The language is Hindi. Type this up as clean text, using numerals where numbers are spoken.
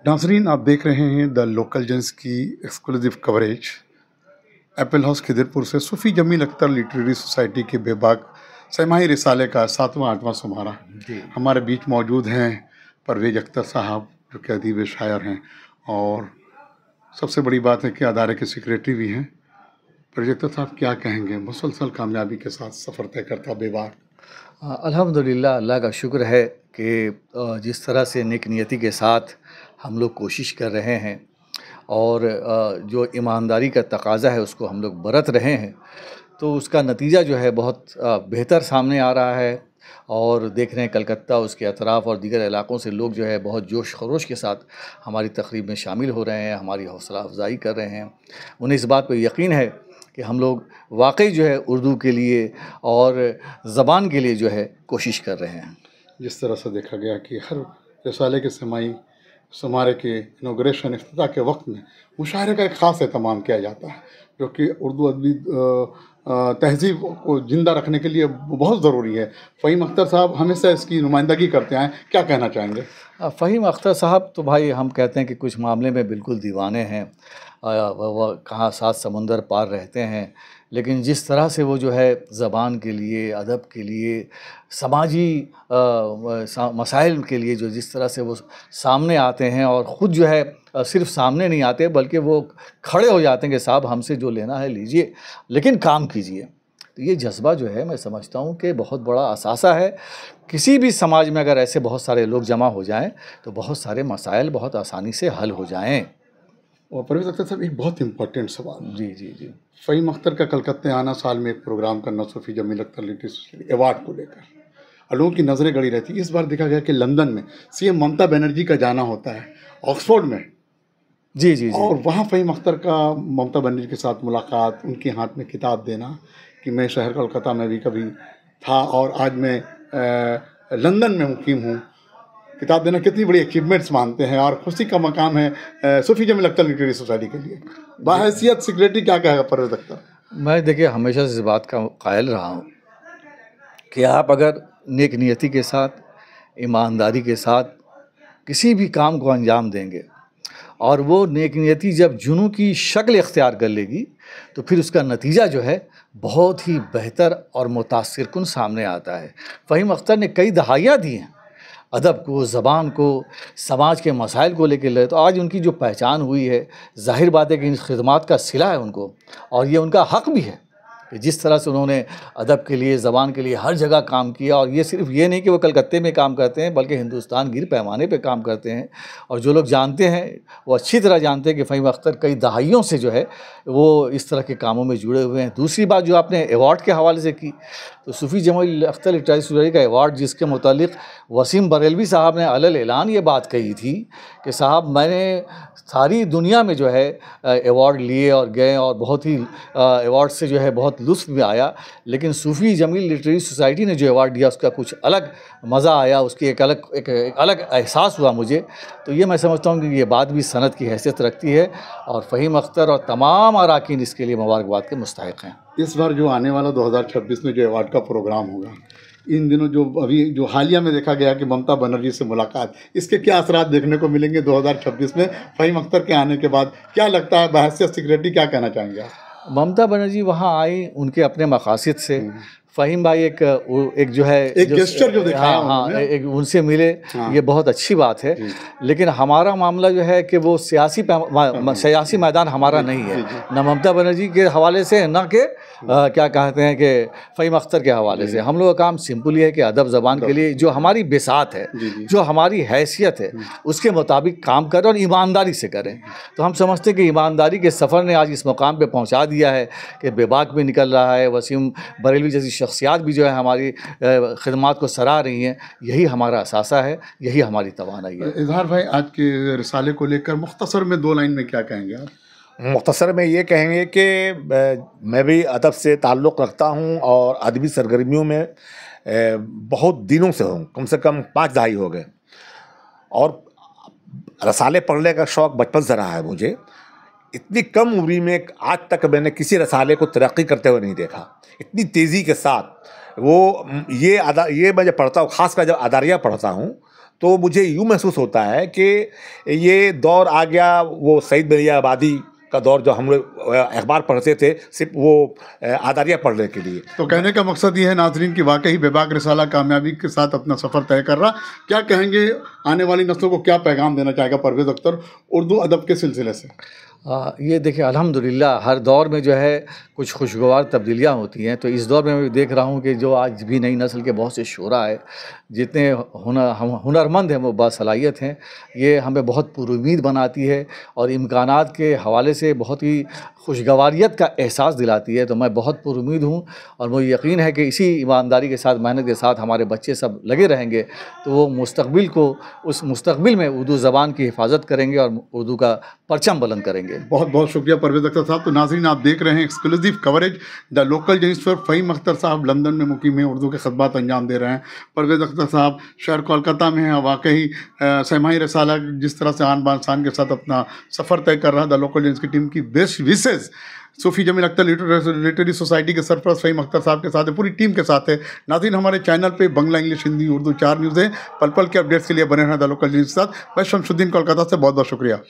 नाज़रीन, आप देख रहे हैं द लोकल जेंस की exclusive coverage. Apple House Khidderpore से सूफ़ी जमील अख्तर लिटरेरी सोसाइटी के बेबाक छमाही रिसाले का 7वां 8वां शुमारा। जी। हमारे बीच मौजूद हैं परवेज़ अख्तर साहब, जो कि अदीब शायर हैं, और सबसे बड़ी बात है कि अदारे के सेक्रेटरी भी हैं। परवेज़ अख्तर साहब, क्या कहेंगे? मुसलसल कामयाबी के साथ सफ़र तय करता बेबाक। अल्हम्दुलिल्लाह, अल्लाह का शुक्र है कि जिस तरह से नेक नियति के साथ हम लोग कोशिश कर रहे हैं और जो ईमानदारी का तकाज़ा है उसको हम लोग बरत रहे हैं, तो उसका नतीजा जो है बहुत बेहतर सामने आ रहा है। और देख रहे हैं कलकत्ता, उसके अतराफ़ और दीगर इलाक़ों से लोग जो है बहुत जोश खरोश के साथ हमारी तक़रीब में शामिल हो रहे हैं, हमारी हौसला अफ़ज़ाई कर रहे हैं। उन्हें इस बात पर यकीन है कि हम लोग वाकई जो है उर्दू के लिए और ज़बान के लिए जो है कोशिश कर रहे हैं। जिस तरह से देखा गया कि हर रिसाले के शुमारे के इनॉग्रेशन इफ्तिताह के वक्त में मुशायरे का एक ख़ास एहतमाम किया जाता है, जो कि उर्दू अदबी तहज़ीब को ज़िंदा रखने के लिए बहुत ज़रूरी है। फ़हीम अख्तर साहब हमेशा इसकी नुमाइंदगी करते आए, क्या कहना चाहेंगे? फ़हीम अख्तर साहब तो भाई हम कहते हैं कि कुछ मामले में बिल्कुल दीवाने हैं। वह कहाँ 7 समुंदर पार रहते हैं, लेकिन जिस तरह से वो जो है ज़बान के लिए, अदब के लिए, समाजी मसाइल के लिए जो जिस तरह से वो सामने आते हैं और ख़ुद जो है सिर्फ़ सामने नहीं आते बल्कि वो खड़े हो जाते हैं कि साहब हमसे जो लेना है लीजिए, लेकिन काम कीजिए। तो ये जज़्बा जो है मैं समझता हूँ कि बहुत बड़ा असासा है। किसी भी समाज में अगर ऐसे बहुत सारे लोग जमा हो जाएँ तो बहुत सारे मसाइल बहुत आसानी से हल हो जाएँ। और परवेज़ अख्तर साहब, एक बहुत इम्पोर्टेंट सवाल। जी, जी, जी। फ़हीम अख्तर का कलकत्ते आना, साल में एक प्रोग्राम करना Sufi Jamil Akhtar literary society award को लेकर, और लोगों की नज़रें गड़ी रहती है। इस बार देखा गया कि लंदन में सीएम ममता बनर्जी का जाना होता है, ऑक्सफोर्ड में। जी, जी, जी। और वहाँ फ़हीम अख्तर का ममता बनर्जी के साथ मुलाकात, उनके हाथ में किताब देना कि मैं शहर कोलकाता में भी कभी था और आज मैं लंदन में मुकीम हूँ। किताब देना कितनी बड़ी अचीवमेंट्स मानते हैं और खुशी का मकाम है सूफ़ी जमील अख्तर लिटरेरी सोसाइटी के लिए। बाहैसियत सेक्रेटरी क्या कहेगा परवेज़ अख्तर? मैं देखिए हमेशा से इस बात का कायल रहा हूँ कि आप अगर नेक नियति के साथ, ईमानदारी के साथ किसी भी काम को अंजाम देंगे और वो नेक नियति जब जुनून की शक्ल इख्तियार कर लेगी तो फिर उसका नतीजा जो है बहुत ही बेहतर और मुतासिर कुन सामने आता है। फ़हीम अख्तर ने कई दहाइयाँ दी हैं अदब को, ज़बान को, समाज के मसाइल को लेके ले, तो आज उनकी जो पहचान हुई है, ज़ाहिर बात है कि इन खिदमात का सिला है उनको, और ये उनका हक़ भी है कि जिस तरह से उन्होंने अदब के लिए, ज़बान के लिए हर जगह काम किया। और ये सिर्फ़ ये नहीं कि वो कलकत्ते में काम करते हैं, बल्कि हिंदुस्तान गिर पैमाने पे काम करते हैं। और जो लोग जानते हैं वो अच्छी तरह जानते हैं कि फ़हीम अख्तर कई दहाइयों से जो है वो इस तरह के कामों में जुड़े हुए हैं। दूसरी बात जो आपने अवार्ड के हवाले से की, तो सूफ़ी जमील अख्तर लिटरेरी सोसाइटी का अवार्ड, जिसके मुतालिक वसीम बरेलवी साहब ने अलल ऐलान ये बात कही थी कि साहब मैंने सारी दुनिया में जो है अवार्ड लिए और गए और बहुत ही अवार्ड से जो है बहुत लुत्फ़ भी आया, लेकिन सूफ़ी जमील लिटरेरी सोसाइटी ने जो अवार्ड दिया उसका कुछ अलग मज़ा आया, उसकी एक अलग एहसास हुआ मुझे। तो ये मैं समझता हूँ कि ये बात भी सनद की हैसियत रखती है और फ़हीम अख्तर और तमाम अराकीन इसके लिए मुबारकबाद के मुस्तहिक़ हैं। इस बार जो आने वाला 2026 में जो अवार्ड का प्रोग्राम होगा, इन दिनों जो हालिया में देखा गया कि ममता बनर्जी से मुलाकात, इसके क्या असरात देखने को मिलेंगे 2026 में फ़हीम अख्तर के आने के बाद? क्या लगता है, बहैसियत सेक्रेटरी क्या कहना चाहेंगे आप? ममता बनर्जी वहाँ आई उनके अपने मकासद से। फ़हीम भाई एक जो है एक गेस्चर जो दिखाया हाँ, एक उनसे मिले, ये बहुत अच्छी बात है। लेकिन हमारा मामला जो है कि वो सियासी मैदान हमारा नहीं है, न ममता बनर्जी के हवाले से, न कि क्या कहते हैं कि फ़हीम अख्तर के हवाले से। हम लोग का काम सिंपल ही है कि अदब ज़बान के लिए जो हमारी बिसात है, जो हमारी हैसियत है, उसके मुताबिक काम करें और ईमानदारी से करें। तो हम समझते हैं कि ईमानदारी के सफ़र ने आज इस मुकाम पे पहुंचा दिया है कि बेबाक भी निकल रहा है, वसीम बरेलवी जैसी शख्सियात भी जो है हमारी खिदमात को सराह रही हैं। यही हमारा असासा है, यही हमारी तवानाई है। इज़हार भाई, आज के रिसाले को लेकर मुख्तसर में 2 लाइन में क्या कहेंगे आप? मुख्तसर में ये कहेंगे कि मैं भी अदब से ताल्लुक़ रखता हूँ और अदबी सरगर्मियों में बहुत दिनों से हूँ, कम से कम 5 दहाई हो गए, और रसाले पढ़ने का शौक़ बचपन से रहा है मुझे। इतनी कम उम्र में आज तक मैंने किसी रसाले को तरक्की करते हुए नहीं देखा, इतनी तेज़ी के साथ। ये मैं जब पढ़ता हूँ, ख़ासकर जब अदारिया पढ़ता हूँ, तो मुझे यूँ महसूस होता है कि ये दौर आ गया वो सईद मियां आबादी का दौर, जो हम लोग अखबार पढ़ते थे सिर्फ वो आदारिया पढ़ने के लिए। तो कहने का मकसद ये है नाजरीन कि वाकई बेबाक रिसाला कामयाबी के साथ अपना सफ़र तय कर रहा। क्या कहेंगे, आने वाली नस्लों को क्या पैगाम देना चाहेगा परवेज़ अख्तर उर्दू अदब के सिलसिले से? ये देखिए अल्हम्दुलिल्लाह हर दौर में जो है कुछ खुशगवार तब्दीलियाँ होती हैं। तो इस दौर में मैं देख रहा हूँ कि जो आज भी नई नस्ल के बहुत से शुरा है, जितने हुनरमंद हैं, वो बासलाहियत हैं, ये हमें बहुत पुरुमीद बनाती है और इम्कानात के हवाले से बहुत ही खुशगवारियत का एहसास दिलाती है। तो मैं बहुत पुरुमीद हूँ और मुझे यकीन है कि इसी ईमानदारी के साथ, मेहनत के साथ हमारे बच्चे सब लगे रहेंगे तो वो मुस्तक़बिल को, उस मुस्तक़बिल में उर्दू ज़बान की हिफाजत करेंगे और उर्दू का परचम बुलंद करेंगे। बहुत बहुत शुक्रिया परवेज़ अख्तर साहब। तो नाज़रीन, आप देख रहे हैं exclusive coverage the local journalist पर। फ़हीम अख्तर साहब लंदन में मुकीम हैं, उर्दू के खदमात अंजाम दे रहे हैं। परवेज़ अख्तर साहब शहर कोलकाता में हैं। वाकई सहमाही रसाला जिस तरह से आन बान शान के साथ अपना सफ़र तय कर रहा है, द लोकल जर्नलिस्ट की टीम की बेस्ट विशेष सूफ़ी जमील अख्तर लिटरेरी सोसाइटी के सरपरस्त फ़हीम अख्तर साहब के साथ है, पूरी टीम के साथ है। नाज़रीन, हमारे चैनल पे बंगला, इंग्लिश, हिंदी, उर्दू 4 न्यूज़ है। पल पल के अपडेट्स के लिए बने रहना द लोकल न्यूज़ के साथ। मैं शमशुद्दीन कोलकाता से बहुत बहुत शुक्रिया।